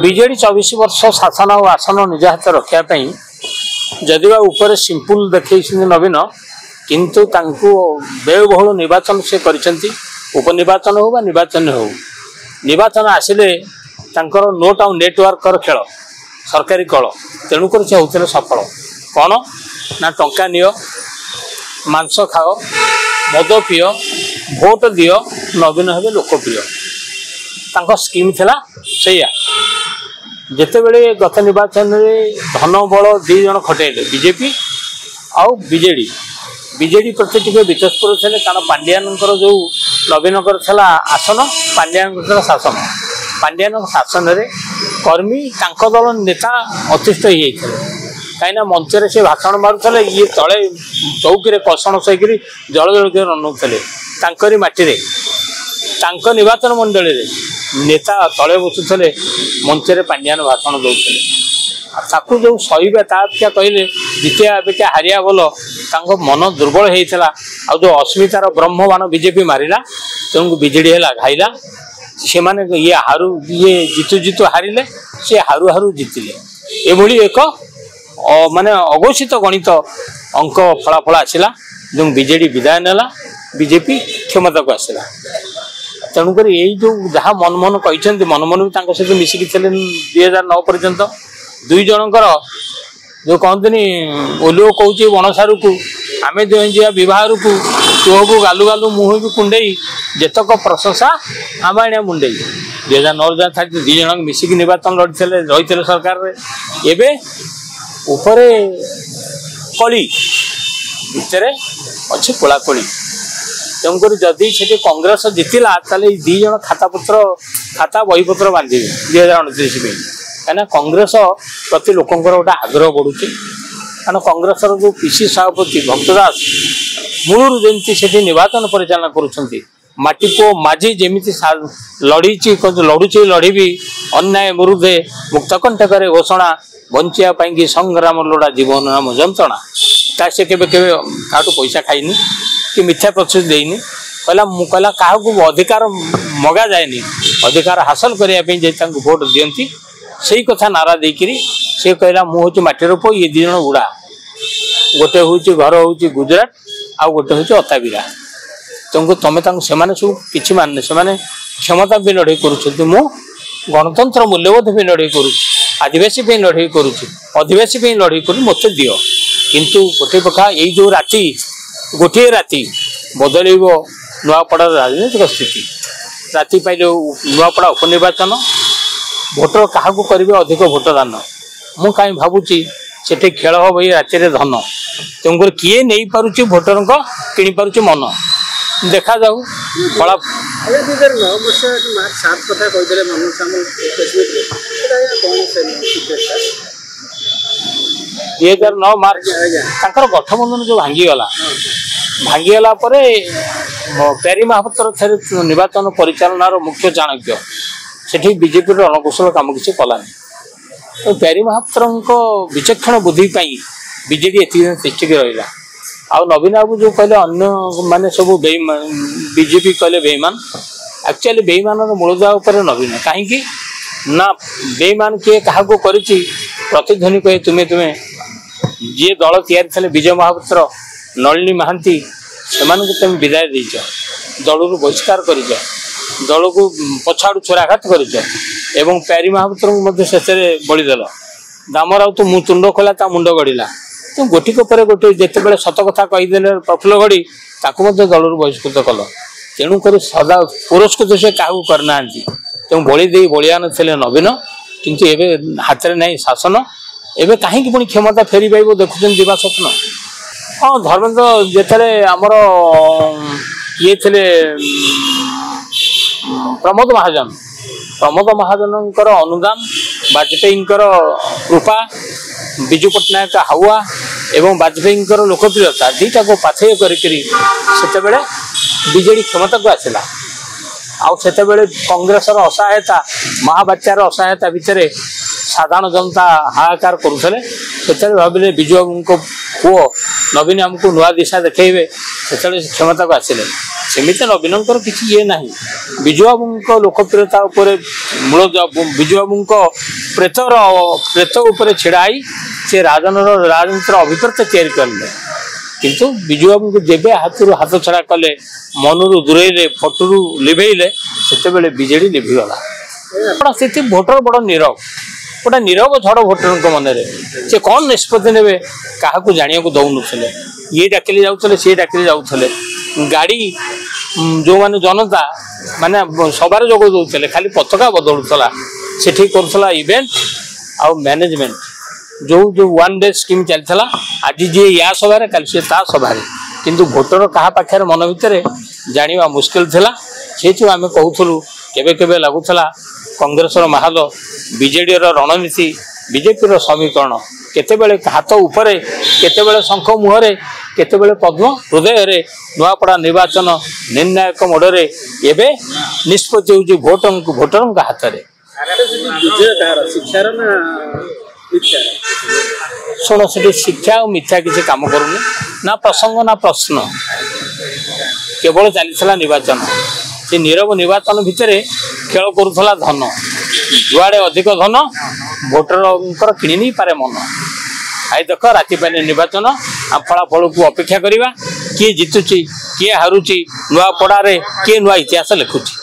विजेडी 24 वर्ष शासन और आसन निज हाथ रखापी जदिवा ऊपर सिंपल देखे नवीन किंतु व्ययबहुल निर्वाचन से उपनिर्वाचन हो निर्वाचन हो निर्वाचन आसिले नोट आउ नेटवर्क खेल सरकारी कल तेणुक से होते सफल कौन ना टंका नियो मांस खाओ मद पिय भोट दियो नवीन हे लोकप्रिय स्कीम थिला सैया जिते बड़े गत निर्वाचन में धन बल दी जन खटेले बीजेपी आउ बीजेडी प्रति टे विचस्पुर थे कारण पांड्यान जो नवीन आसन पांड्यान शासन पांड्यान शासन रे कर्मी दल नेता अतिष्ठ हो कहीं मंचर से भाषण मारुले ये तले चौकी कषण सहीकि जल जल के रनुले मटी निर्वाचन मंडली नेता तले बसुले मंचर पांड्यान भाषण दौले जो सहीबे तापेक्षा कहले जितिया अपेक्षा हारिया बोल मन दुर्बल होता आ जो अस्मितार ब्रह्मवान बीजेपी मारिला तेणु बीजेडी है घाइला से माने ये हारू ये जितु जितु हारिले सी हारू हारू जितिले एभली एक माने अघोषित गणित अंक फलाफल आसला जो बीजेडी विदाय नेला बीजेपी क्षमता को आसला तेणुक यही जो जहाँ मन मन कहते मन मन भी सहित मिसिकी 2009 पर्यंत दुई जनकर जो कहते ओलिओ कौच बणसारू को आम दुहे बहार को तुहू गालु गालु मुह भी कुंडे जेतक प्रशंसा आम आने मुंडे 2009 छाड़ी दी जन मिसिकी निर्वाचन लड़ते रही सरकार एवं उपरे कली भितर अच्छे कोलाकोली तेणुक जदि से कांग्रेस जितला दी जन खाता बहीपत्र बांधे 2029 कहीं कांग्रेस प्रति लोकंर गोटे आग्रह बढ़ुची कारण कांग्रेस जो पीसी सभापति भक्तदास मूलर जमी से निर्वाचन परिचालना करुँचो माझी जमी लड़ुची लड़ी भी अन्याय विरुद्धे मुक्तकंठक घोषणा बंचापी संग्राम लोड़ा जीवन नाम जंत्रणा से केवे पैसा खाईनी कि मिथ्या प्रतिश्रुति देनी कहला क्या अधिकार मगा जाए अधिकार हासिल करने भोट दियंती से कथा नारा देकर से कहला मुझे मटीर पो ये दी जन उड़ा गोटे हूँ घर हूँ गुजरात आउ गोटे हूँ अताबिरा तुमको तुम सब कि मानने से क्षमता भी लड़े कर गणतंत्र मूल्यबोध भी लड़े कर आदिवासी लड़े करुवासी लड़े कर मत दियो किंतु गोटे पक्का यही जो राति गोटे राति बदल नुआपड़ा राजनीतिक स्थिति राति पाइले नुआपड़ा उपनिर्वाचन भोटर क्या करेंगे अधिक भोटदान मु कहीं भावुची से खेल हम ये राति धन तेणुक किए नहीं पारुची भोटर को किणी पारुची मन देखा जाऊ फला 2009 मार्च गठबंधन जो भांगीगला प्यारी महापात्र थे निर्वाचन परिचालनार मुख्य चाणक्य से बीजेपी रणकौशल कम किसी कलानी तो प्यारी महापात्र विचक्षण बुद्धि बीजेडी एतिक रहा आ नवीन बाबू जो कहले अन्य माने सब बीजेपी कहले बेईमान एक्चुअली बेईमान मूलदुआ पर नवीन कहीं ना बेईमान किए क्या प्रतिध्वनि कहे तुम्हें तुम्हें जी दल या विजय महापात्र नलिनी महांती से तुम विदाय देच दल बहिष्कार कर दल को पछाड़ू छोराघात कर प्यारी महापात्र से बलिदेल दाम राउत मु तुंड खोला ता मुंड गड़िला तो गोटिक पर गोटे जिते बड़े सत कथा कहीदे प्रफुल्ल गढ़ी दल बहिष्कृत कल तेणुक सदा पुरस्कृत से क्या करना तेणु बड़ी दे बलियान थे नवीन किंतु एबे हाथ में नहीं शासन एबे कहीं पुणी क्षमता फेरी पाइब देखुं दिवा स्वप्न हाँ धर्मेन्द्र जिते आमर ये थे प्रमोद महाजन अनुदान बाजपेयी कृपा विजु पट्टनायक हाउआ एवं बाजपेयी लोकप्रियता दीटा को पाथेय करते बीजेडी क्षमता को आसला आते कांग्रेस असहायता महाबात्यार असहायता भितर साधारण जनता हाहाकार करुले से भाविले विजु बाबू को पुओ नवीन आमको नुआ दिशा देखेबे से क्षमता को आसिले सेमिति नवीनकर किसी ये ना विजुबाबू लोकप्रियता मूल विजुबाबू प्रेत उपर छिड़ाई से राजनीतिर अभिप्रेत तैयारी कले किंतु विजुबाबू को जेबे हाथ छड़ा कले मनरू दूरेले फटुरु लिभेले से बीजेडी लिभिगला स्थिति भोटर बड़ नीरव गोटे नीरव झड़ भोटर मन में से कौन निष्पत्ति ने क्या जाना दौन ये डाकिले जाऊे सी डाकिले जाऊे गाड़ी जो माने जनता माने सबार जोग दौले खाली पताका बदलुला से करूला इवेंट आउ मैनेजमेंट जो जो वन डे स्कीम चलता आज जी या सभार कल सी ता सभार किंतु भोटर क्या पाखे मन भितर जाना मुस्किल थिला से आम कहूँ केबे केबे लगुला कांग्रेस महाल बीजेडी रणनीति बीजेपी समीकरण केतेबेले हाथ उपरे केतेबेले शंख मुहरे केतेबेले पद्म हृदय नुआपड़ा निर्वाचन निर्णायक मोडरे एबे निष्पत्ति होउची भोटर हाथ में शुण से शिक्षा और मिथ्या किसी काम करूनी ना प्रसंग ना प्रश्न केवल चलता निर्वाचन से नीरव निर्वाचन भितर खेल करूला धन जुआड़े अधिक धन भोटर किणी नहीं पारे मन आई देख राति पाने निर्वाचन आ फलाफल को अपेक्षा करवा किए जितुची किए हारुची नुआ पड़ारे किए नुआ इतिहास लिखुची।